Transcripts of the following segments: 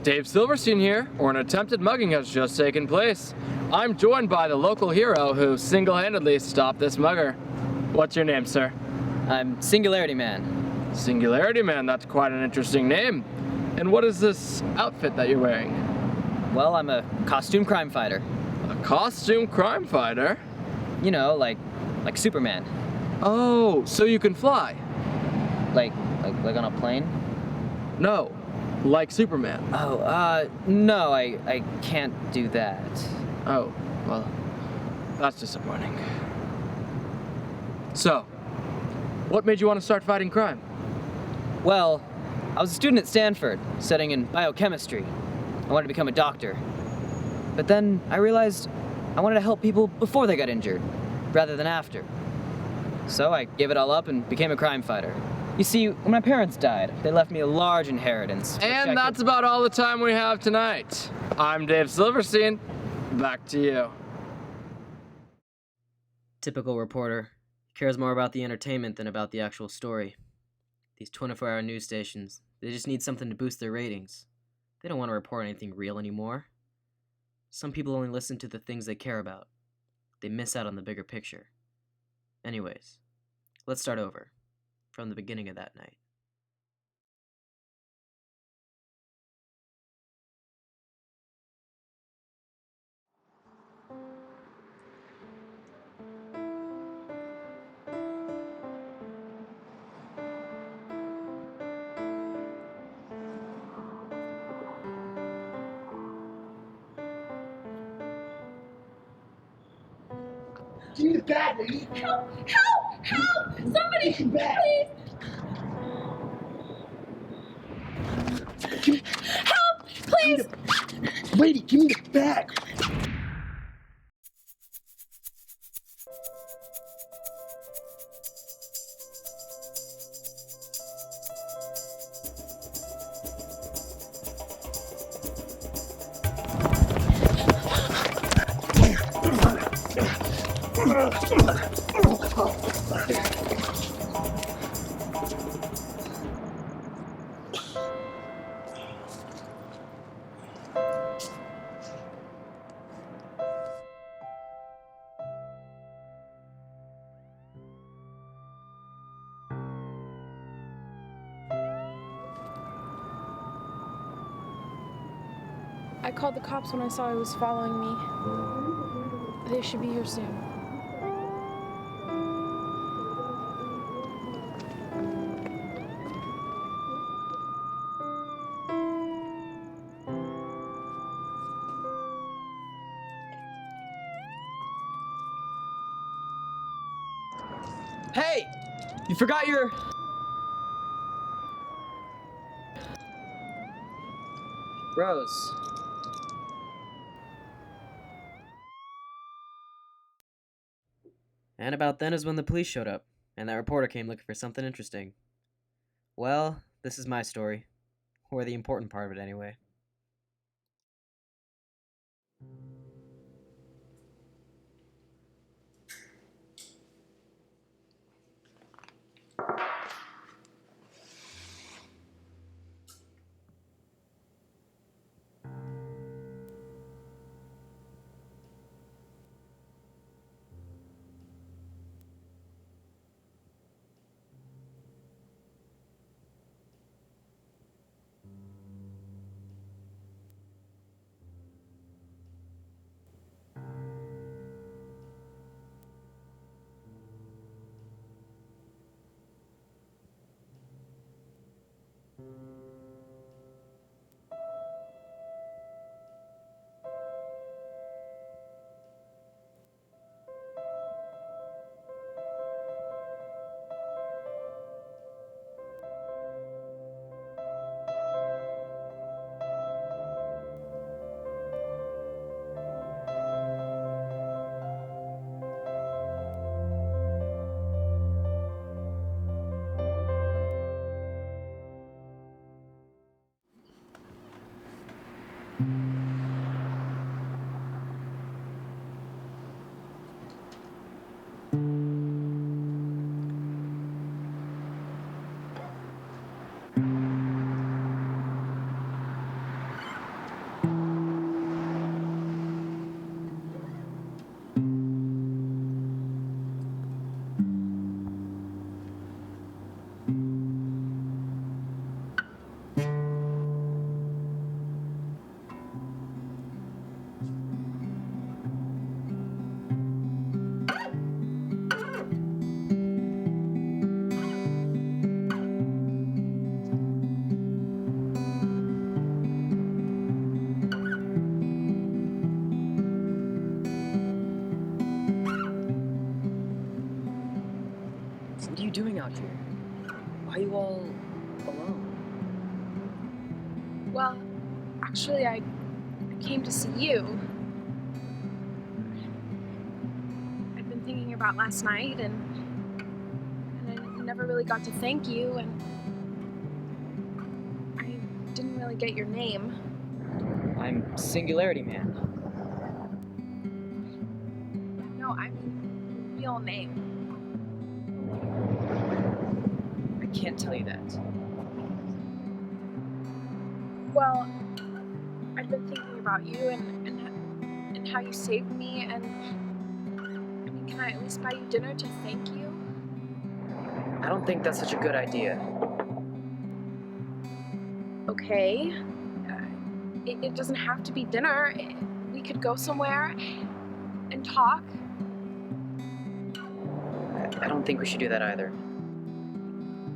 Dave Silverstein here, where an attempted mugging has just taken place. I'm joined by the local hero who single-handedly stopped this mugger. What's your name, sir? I'm Singularity Man. Singularity Man, that's quite an interesting name. And what is this outfit that you're wearing? Well, I'm a costume crime fighter. A costume crime fighter? You know, like Superman. Oh, so you can fly? Like on a plane? No, like Superman. Oh, no, I can't do that. Oh, well, that's disappointing. So, what made you want to start fighting crime? Well, I was a student at Stanford, studying in biochemistry. I wanted to become a doctor. But then I realized I wanted to help people before they got injured, rather than after. So I gave it all up and became a crime fighter. You see, when my parents died, they left me a large inheritance. And that's about all the time we have tonight. I'm Dave Silverstein. Back to you. Typical reporter. Cares more about the entertainment than about the actual story. These 24-hour news stations, they just need something to boost their ratings. They don't want to report anything real anymore. Some people only listen to the things they care about. They miss out on the bigger picture. Anyways, let's start over, from the beginning of that night. Give me the bag, lady. Help! Help! Help! Somebody, Give me the bag. please! Help! Please! Lady, give me the bag. I called the cops when I saw he was following me. They should be here soon. Hey! You forgot your... Rose. And about then is when the police showed up, and that reporter came looking for something interesting. Well, this is my story. Or the important part of it, anyway. all alone? Well, actually, I came to see you. I'd been thinking about last night, and I never really got to thank you, and I didn't really get your name. I'm Singularity Man. No, I mean your real name. I can't tell you that. Well, I've been thinking about you and how you saved me, and I mean, can I at least buy you dinner to thank you? I don't think that's such a good idea. Okay. It doesn't have to be dinner. We could go somewhere and talk. I don't think we should do that either.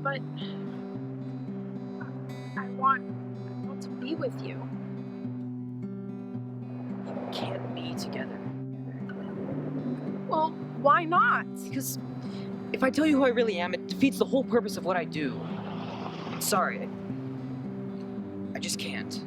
But I want to be with you. We can't be together. Well, why not? Because if I tell you who I really am, it defeats the whole purpose of what I do. I'm sorry. I just can't.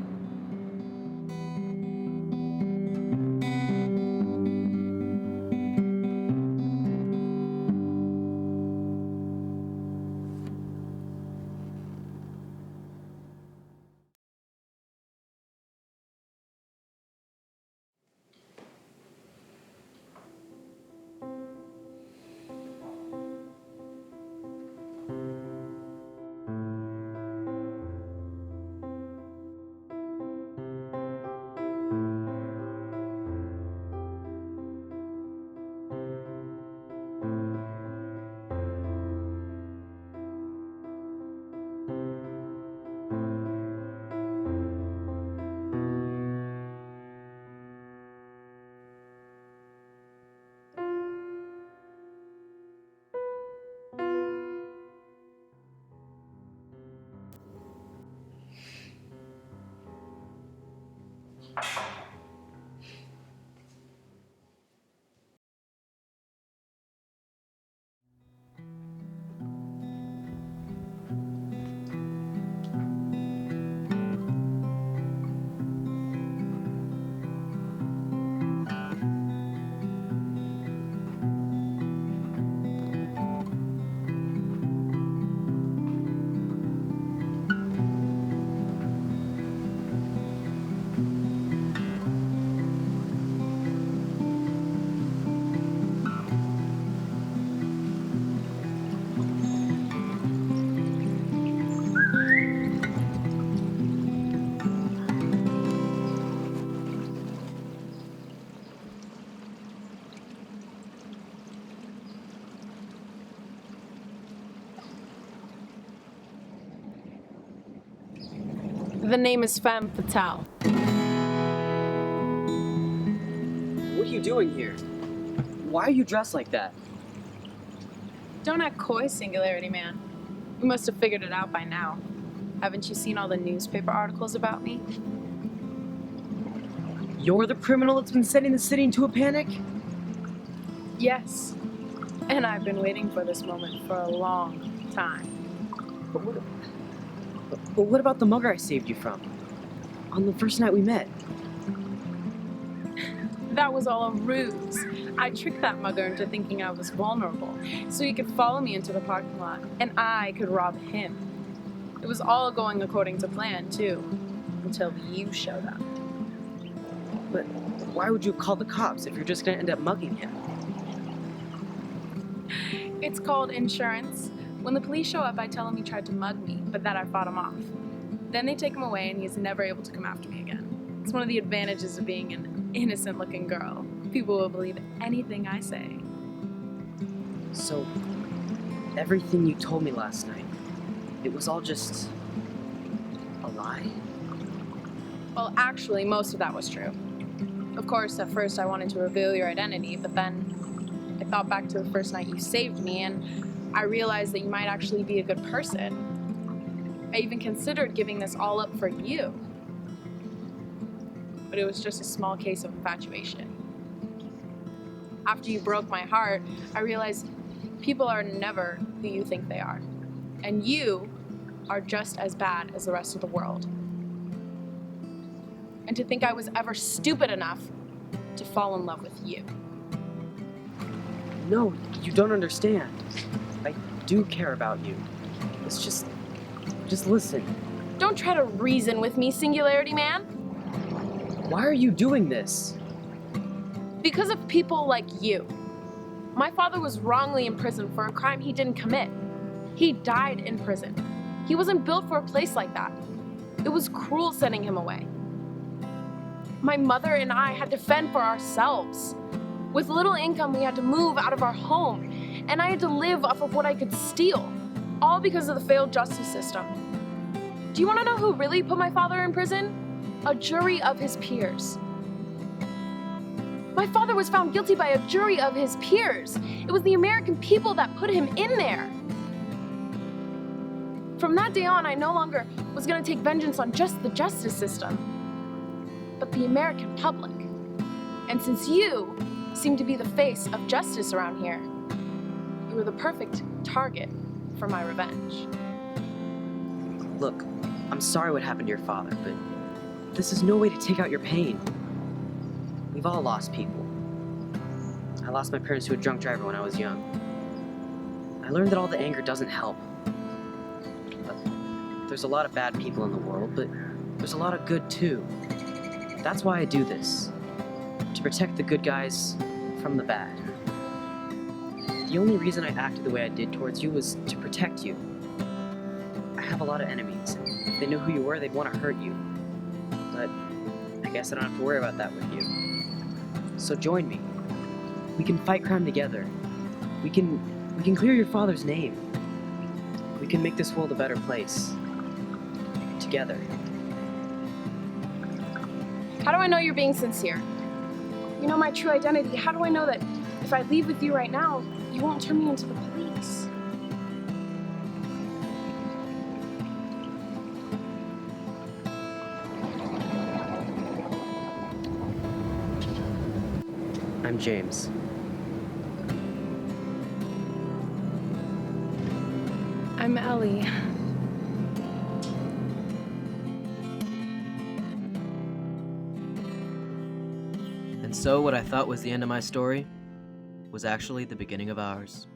The name is Femme Fatale. What are you doing here? Why are you dressed like that? Don't act coy, Singularity Man. You must have figured it out by now. Haven't you seen all the newspaper articles about me? You're the criminal that's been sending the city into a panic? Yes. And I've been waiting for this moment for a long time. But what about the mugger I saved you from? On the first night we met? That was all a ruse. I tricked that mugger into thinking I was vulnerable, so he could follow me into the parking lot, and I could rob him. It was all going according to plan, too, until you showed up. But why would you call the cops if you're just gonna end up mugging him? It's called insurance. When the police show up, I tell them he tried to mug me, but that I fought him off. Then they take him away, and he's never able to come after me again. It's one of the advantages of being an innocent-looking girl. People will believe anything I say. So, everything you told me last night, it was all just a lie? Well, actually, most of that was true. Of course, at first I wanted to reveal your identity, but then I thought back to the first night you saved me, and I realized that you might actually be a good person. I even considered giving this all up for you. But it was just a small case of infatuation. After you broke my heart, I realized people are never who you think they are. And you are just as bad as the rest of the world. And to think I was ever stupid enough to fall in love with you. No, you don't understand. I do care about you. It's just listen. Don't try to reason with me, Singularity Man. Why are you doing this? Because of people like you. My father was wrongly imprisoned for a crime he didn't commit. He died in prison. He wasn't built for a place like that. It was cruel sending him away. My mother and I had to fend for ourselves. With little income, we had to move out of our home, and I had to live off of what I could steal, all because of the failed justice system. Do you want to know who really put my father in prison? A jury of his peers. My father was found guilty by a jury of his peers. It was the American people that put him in there. From that day on, I no longer was going to take vengeance on just the justice system, but the American public. And since you seem to be the face of justice around here, you were the perfect target for my revenge. Look, I'm sorry what happened to your father, but this is no way to take out your pain. We've all lost people. I lost my parents to a drunk driver when I was young. I learned that all the anger doesn't help. But there's a lot of bad people in the world, but there's a lot of good too. That's why I do this. To protect the good guys from the bad. The only reason I acted the way I did towards you was to protect you. I have a lot of enemies. If they knew who you were, they'd want to hurt you. But I guess I don't have to worry about that with you. So join me. We can fight crime together. We can clear your father's name. We can make this world a better place. Together. How do I know you're being sincere? You know my true identity. How do I know that if I leave with you right now, you won't turn me into the police? I'm James. I'm Ellie. And so, what I thought was the end of my story was actually the beginning of ours.